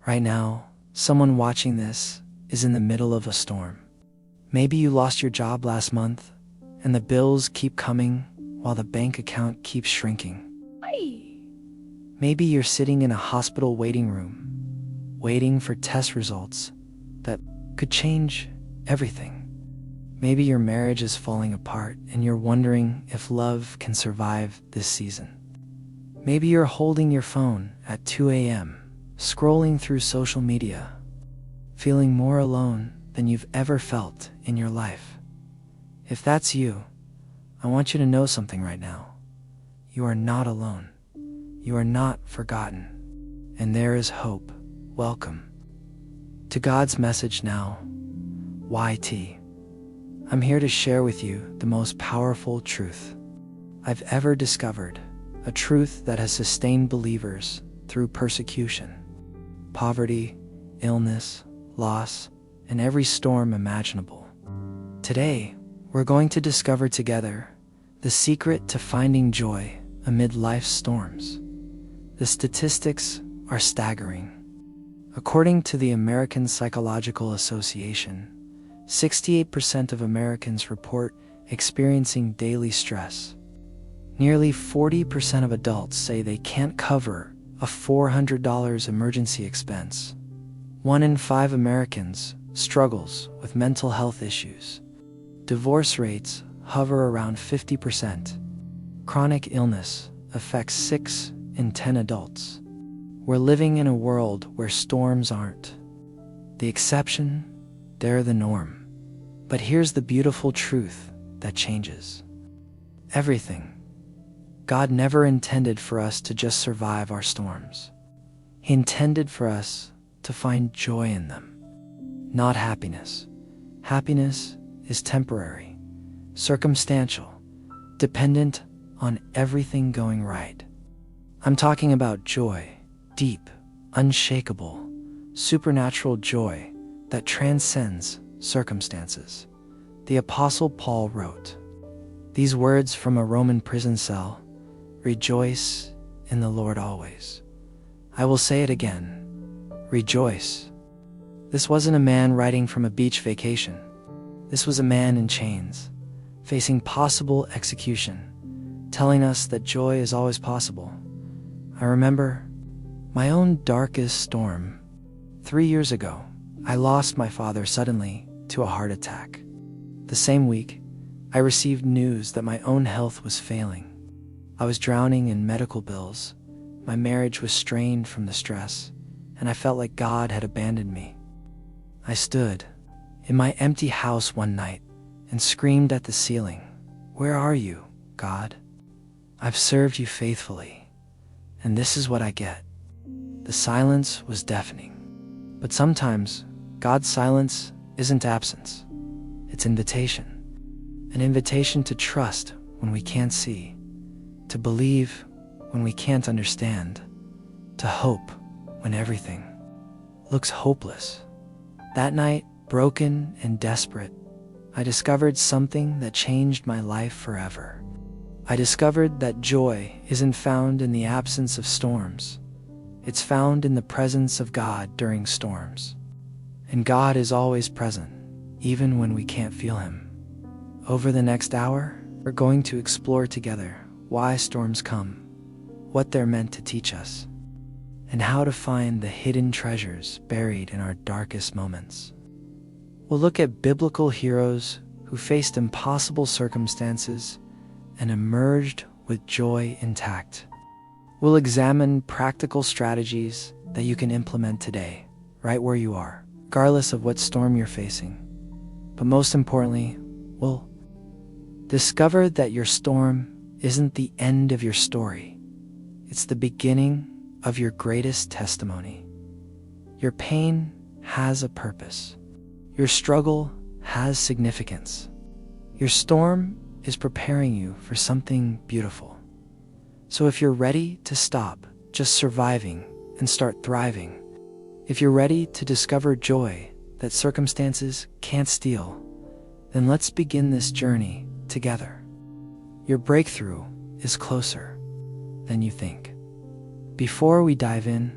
Right now, someone watching this is in the middle of a storm. Maybe you lost your job last month, and the bills keep coming while the bank account keeps shrinking. Maybe you're sitting in a hospital waiting room, waiting for test results that could change everything. Maybe your marriage is falling apart and you're wondering if love can survive this season. Maybe you're holding your phone at 2 a.m., scrolling through social media, feeling more alone than you've ever felt in your life. If that's you, I want you to know something right now. You are not alone. You are not forgotten. And there is hope. Welcome to God's message now. YT. I'm here to share with you the most powerful truth I've ever discovered, a truth that has sustained believers through persecution, poverty, illness, loss, and every storm imaginable. Today, we're going to discover together the secret to finding joy amid life's storms. The statistics are staggering. According to the American Psychological Association, 68% of Americans report experiencing daily stress. Nearly 40% of adults say they can't cover a $400 emergency expense. 1 in 5 Americans struggles with mental health issues. Divorce rates hover around 50%. Chronic illness affects 6 in 10 adults. We're living in a world where storms aren't the exception, they're the norm. But here's the beautiful truth that changes everything. God never intended for us to just survive our storms. He intended for us to find joy in them, not happiness. Happiness is temporary, circumstantial, dependent on everything going right. I'm talking about joy, deep, unshakable, supernatural joy that transcends circumstances. The Apostle Paul wrote these words from a Roman prison cell: "Rejoice in the Lord always." I will say it again: rejoice. This wasn't a man writing from a beach vacation. This was a man in chains, facing possible execution, telling us that joy is always possible. I remember my own darkest storm. 3 years ago, I lost my father suddenly to a heart attack. The same week, I received news that my own health was failing. I was drowning in medical bills. My marriage was strained from the stress, and I felt like God had abandoned me. I stood in my empty house one night and screamed at the ceiling, "Where are you, God? I've served you faithfully, and this is what I get." The silence was deafening. But sometimes, God's silence isn't absence. It's invitation. An invitation to trust when we can't see, to believe when we can't understand, to hope when everything looks hopeless. That night, broken and desperate, I discovered something that changed my life forever. I discovered that joy isn't found in the absence of storms. It's found in the presence of God during storms. And God is always present, even when we can't feel Him. Over the next hour, we're going to explore together why storms come, what they're meant to teach us, and how to find the hidden treasures buried in our darkest moments. We'll look at biblical heroes who faced impossible circumstances and emerged with joy intact. We'll examine practical strategies that you can implement today, right where you are, regardless of what storm you're facing. But most importantly, we'll discover that your storm isn't the end of your story. It's the beginning of your greatest testimony. Your pain has a purpose. Your struggle has significance. Your storm is preparing you for something beautiful. So if you're ready to stop just surviving and start thriving, if you're ready to discover joy that circumstances can't steal, then let's begin this journey together. Your breakthrough is closer than you think. Before we dive in,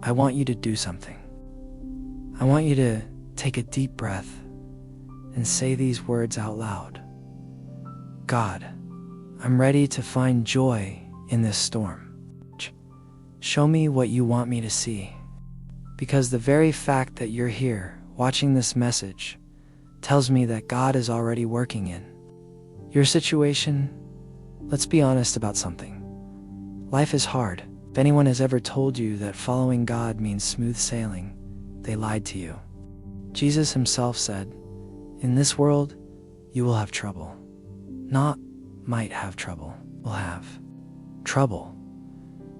I want you to do something. I want you to take a deep breath and say these words out loud. God, I'm ready to find joy in this storm. Show me what you want me to see. Because the very fact that you're here watching this message tells me that God is already working in your situation. Let's be honest about something. Life is hard. If anyone has ever told you that following God means smooth sailing, they lied to you. Jesus himself said, in this world, you will have trouble. Not might have trouble, will have trouble.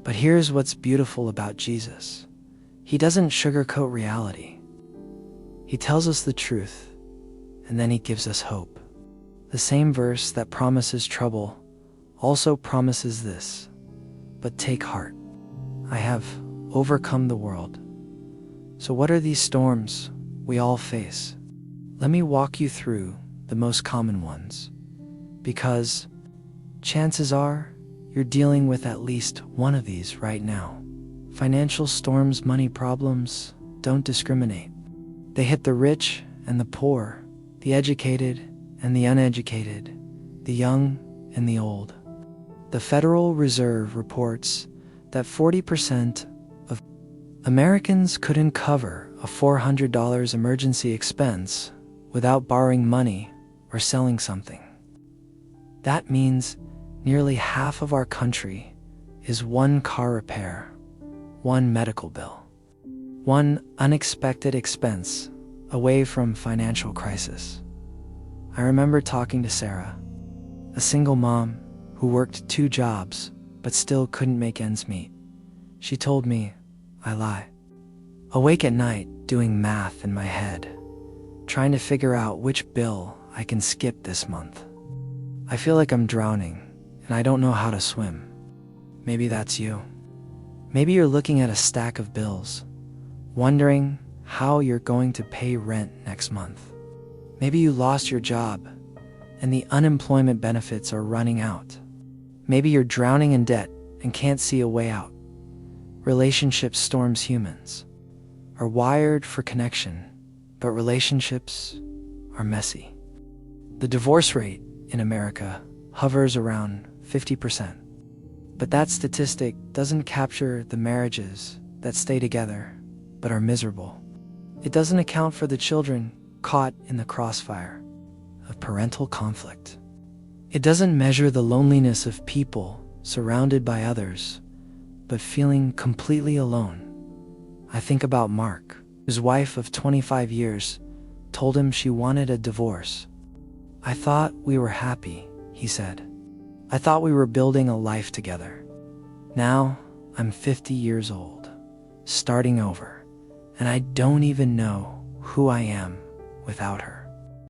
But here's what's beautiful about Jesus. He doesn't sugarcoat reality. He tells us the truth, and then he gives us hope. The same verse that promises trouble also promises this, but take heart. I have overcome the world. So what are these storms we all face? Let me walk you through the most common ones, because chances are you're dealing with at least one of these right now. Financial storms, money problems don't discriminate. They hit the rich and the poor, the educated and the uneducated, the young and the old. The Federal Reserve reports that 40% of Americans couldn't cover a $400 emergency expense without borrowing money or selling something. That means nearly half of our country is one car repair, one medical bill, one unexpected expense away from financial crisis. I remember talking to Sarah, a single mom who worked 2 jobs but still couldn't make ends meet. She told me, I lie. Awake at night doing math in my head, trying to figure out which bill I can skip this month. I feel like I'm drowning and I don't know how to swim. Maybe that's you. Maybe you're looking at a stack of bills, wondering how you're going to pay rent next month. Maybe you lost your job and the unemployment benefits are running out. Maybe you're drowning in debt and can't see a way out. Relationship storms. Humans are wired for connection, but relationships are messy. The divorce rate in America hovers around 50%. But that statistic doesn't capture the marriages that stay together but are miserable. It doesn't account for the children caught in the crossfire of parental conflict. It doesn't measure the loneliness of people surrounded by others but feeling completely alone. I think about Mark, whose wife of 25 years told him she wanted a divorce. I thought we were happy, he said. I thought we were building a life together. Now I'm 50 years old, starting over, and I don't even know who I am without her.